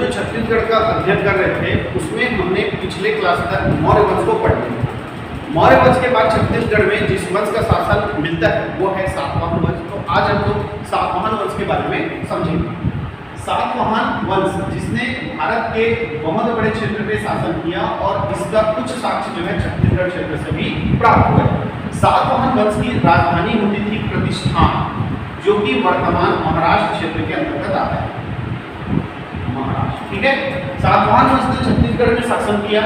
जो छत्तीसगढ़ का अध्ययन कर रहे थे उसमें हमने पिछले क्लास तक मौर्य वंश को पढ़ लिया। मौर्य वंश के बाद छत्तीसगढ़ में जिस वंश का शासन मिलता है वो है सातवाहन वंश। तो आज हम लोग सातवाहन वंश के बारे में समझेंगे। सातवाहन वंश जिसने भारत के बहुत बड़े क्षेत्र पे शासन किया और इसका कुछ साक्ष्य जो है छत्तीसगढ़ क्षेत्र से भी प्राप्त हुआ है। सातवाहन वंश की राजधानी होती थी प्रतिष्ठान, जो कि वर्तमान महाराष्ट्र क्षेत्र के अंतर्गत आता है। महाराष्ट्र, ठीक है। सातवाहन वंश ने छत्तीसगढ़ में शासन किया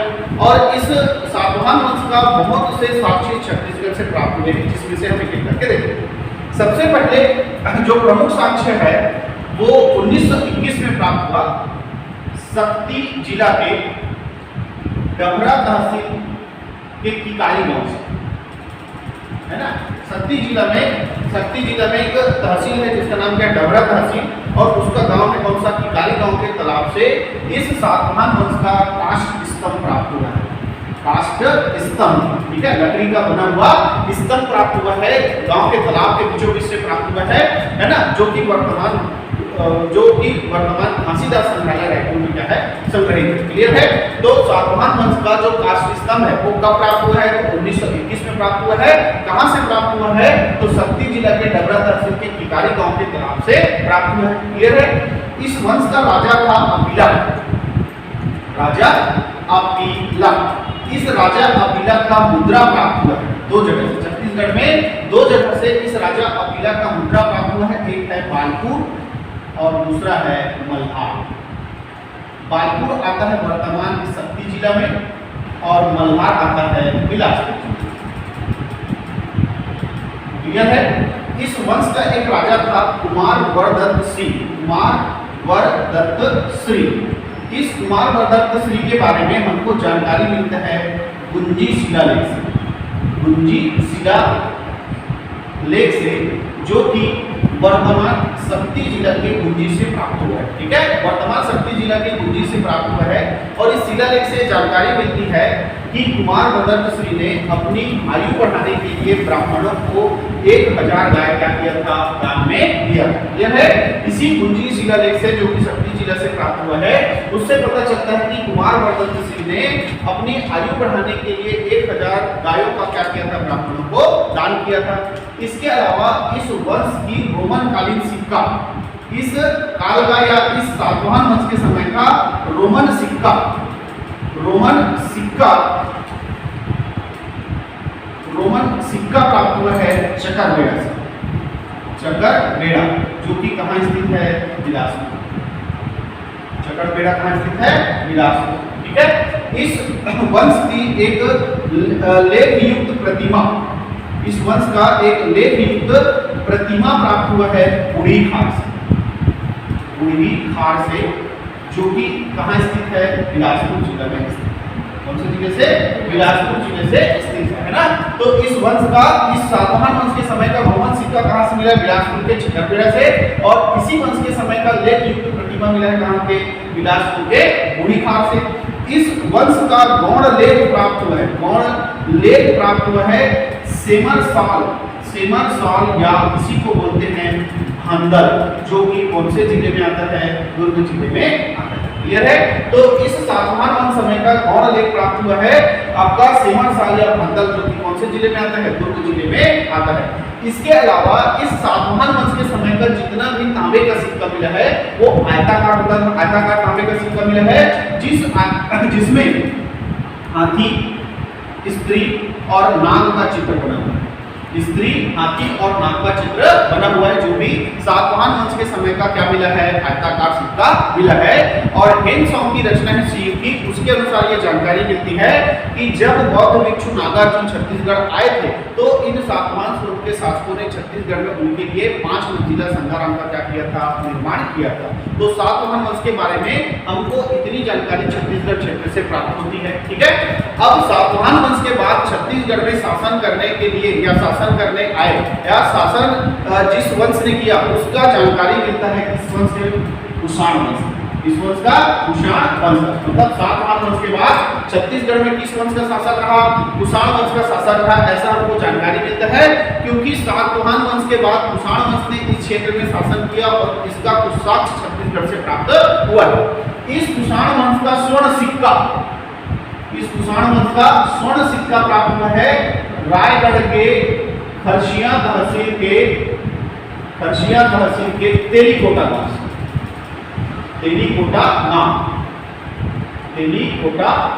और इस सातवाहन वंश का बहुत से साक्ष्य छत्तीसगढ़ से प्राप्त हुए हैं, जिसमें से हम एक एक करके देखेंगे। सबसे पहले जो प्रमुख साक्ष्य है वो 1921 में प्राप्त हुआ। शक्ति जिला के डभरा तहसील के किकारी गांव से, है ना। शक्ति जिला में एक तहसील है जिसका नाम क्या है, डभरा तहसील, और उसका गांव है कौन सा, किकारी गांव के तालाब से इस सातवाहन वंश का काष्ठ स्तंभ प्राप्त हुआ है। काष्ठ स्तंभ, ठीक है, लकड़ी का बना हुआ स्तंभ प्राप्त हुआ है, गांव के तालाब के बीचों बीच से प्राप्त हुआ है ना, जो कि वर्तमान घासीदास संग्रहालय रायपुर में क्या है, संग्रहित है। क्लियर है। तो सातवाहन वंश का जो काष्ठ स्तंभ है वो कब प्राप्त हुआ है, तो 1921 में प्राप्त हुआ है। कहां से प्राप्त हुआ है, तो शक्ति जिला के डबरा तहसील के किकारी गांव के तालाब से प्राप्त हुआ है। क्लियर है। इस वंश का राजा था अपिला, राजा अपिला। इस राजा अपिला का मुद्रा प्राप्त हुआ है दो जगह से, छत्तीसगढ़ में दो जगह से इस राजा अपिला का मुद्रा प्राप्त हुआ है। एक है बालपुर और दूसरा है मल्हार। बालपुर आता है वर्तमान शक्ति जिला में और मल्हार आता है बिलासपुर। क्लियर है। इस वंश का एक राजा था कुमार वरदत्त सिंह। कुमार वरदत्त सिंह। इस कुमार वरदत्त सिंह के बारे में हमको जानकारी मिलता है गुंजी शिलालेख से। गुंजी शिलालेख से, जो कि वर्तमान शक्ति जिला के गुंजी से प्राप्त हुआ है। ठीक है, वर्तमान शक्ति जिला के गुंजी से प्राप्त हुआ है। और इस शिलालेख से जानकारी मिलती है कि कुमार वरदत्त श्री ने अपनी आयु बढ़ाने के लिए ब्राह्मणों को 1000 गाय क्या किया था, दान में दिया। यह है इसी गुंजी शिलालेख से, जो कि शक्ति जिला से प्राप्त हुआ है, उससे पता चलता है कि कुमार वरदत्त श्री ने अपनी आयु बढ़ाने के लिए 1000 गायों का क्या किया था, ब्राह्मणों को दान किया था। इसके अलावा इस वंश की रोमन कालीन सिक्का, इस काल का या इस सातवाहन वंश के समय का रोमन सिक्का प्राप्त हुआ है चकरबेड़ा से। चकरबेड़ा जो कि कहाँ स्थित है, बिलासपुर। चकरबेड़ा कहाँ स्थित है, बिलासपुर। ठीक है। इस वंश की एक लेख युक्त प्रतिमा, इस वंश का एक लेख युक्त प्रतिमा प्राप्त हुआ है बुढ़ी खार से। बुढ़ी खार से, जो कि कहाँ स्थित है, बिलासपुर जिला में स्थित। कौन से जिले से, बिलासपुर जिले से स्थित है ना। तो इस वंश का, इस सातवाहन वंश के समय का रोमन सिक्का कहाँ से मिला, बिलासपुर के चकरबेड़ा से। और इसी वंश के समय का लेख युक्त प्रतिमा मिला है कहाँ के, बिलासपुर के बुढ़ी खार से। इस वंश का गौण लेख प्राप्त हुआ है, गौण लेख प्राप्त हुआ है सेमर साल या इसी को बोलते हैं भांदल, जो कि कौन से जिले में आता है, दुर्ग जिले में आता है। क्लियर है। तो इस सातवाहन वंश समय का गौण लेख प्राप्त हुआ है आपका सेमर साल या भांदल, जो कि कौन से जिले में आता है, दुर्ग जिले में आता है। इसके अलावा इस सातवाहन वंश के समय का जितना भी तांबे का सिक्का मिला है वो आयताकार होता है। आयताकार तांबे का सिक्का मिला है जिसमें हाथी, स्त्री और नाग का चित्र बना हुआ है। स्त्री, हाथी और नाग का चित्र बना हुआ है, जो भी सातवाहन वंश के समय का क्या मिला है, आयताकार सिक्का मिला है। और हेनसॉन्ग की रचना है सी की, उसके अनुसार ये जानकारी मिलती है कि जब बौद्ध भिक्षु नागार्जुन छत्तीसगढ़ आए थे तो इन सातवाहन स्वरूप के शासकों ने छत्तीसगढ़ में उनके लिए 5 मंजिला संघाराम का क्या किया था, निर्माण किया था। तो सातवाहन वंश के बारे में हमको इतनी जानकारी छत्तीसगढ़ क्षेत्र से प्राप्त होती है। ठीक है। अब सातवाहन वंश के बाद छत्तीसगढ़ में शासन करने के लिए या शासन करने आए या शासन जिस वंश ने किया उसका जानकारी मिलता है किस वंश से, कुषाण वंश। इस वंश का कुषाण वंश, मतलब सातवाहन वंश के बाद छत्तीसगढ़ में किस वंश का शासन रहा, कुषाण वंश का शासन रहा, ऐसा हमको जानकारी मिलता है। क्योंकि सातवाहन वंश के बाद कुषाण वंश ने इस क्षेत्र में शासन किया और इसका कुछ साक्ष्य छत्तीसगढ़ से प्राप्त हुआ है। इस कुषाण वंश का स्वर्ण सिक्का, इस कुषाण वंश का स्वर्ण सिक्का प्राप्त हुआ है रायगढ़ के खरसिया तहसील के तेलीकोटा गांव से। तेलीकोटा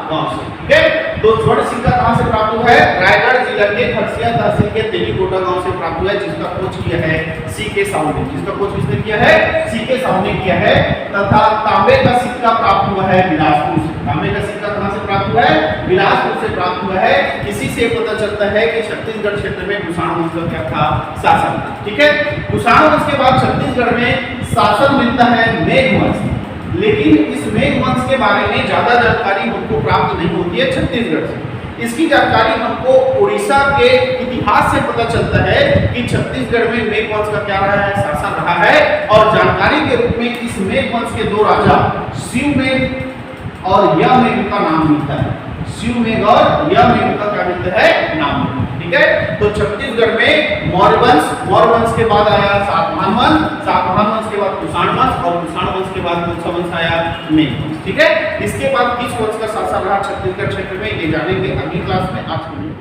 गांव से, ठीक है। तो स्वर्ण सिक्का कहां से प्राप्त हुआ है? रायगढ़ जिला के खरसिया तहसील के तेलीकोटा गांव से प्राप्त हुआ है, जिसका खोज किया है सीके साहू ने। जिसका खोज किसने किया है? सीके साहू ने किया है। तथा तांबे का सिक्का प्राप्त हुआ है बिलासपुर से। तांबे का सिक्का कहां से प्राप्त हुआ है? बिलासपुर से प्राप्त हुआ है। इसी से पता चलता है कि छत्तीसगढ़ क्षेत्र में कुषाण वंश का क्या था? शासन, ठीक है। कुषाण वंश के बाद छत्तीसगढ़ में शासन मिलता है मेघ वंश। लेकिन इस मेघ वंश के बारे में ज्यादा जानकारी हमको प्राप्त नहीं होती है छत्तीसगढ़ से। इसकी जानकारी हमको उड़ीसा के इतिहास से पता चलता है कि छत्तीसगढ़ में मेघ वंश का क्या रहा है? शासन रहा है। और जानकारी के रूप में इस मेघ वंश के दो राजा शिवमेघ और यममेघ का नाम मिलता है। शिवमेघ और यममेघ का क्या मिलता है? नाम, ठीक है। तो छत्तीसगढ़ में मौर्य वंश के बाद आया सातवाहन वंश के बाद कुषाण वंश और कुषाण वंश के बाद कौन सा वंश आया? मेघ वंश, ठीक है। इसके बाद किस वंश का शासन रहा छत्तीसगढ़ क्षेत्र में, ये जानेंगे अगली क्लास में। आज के लिए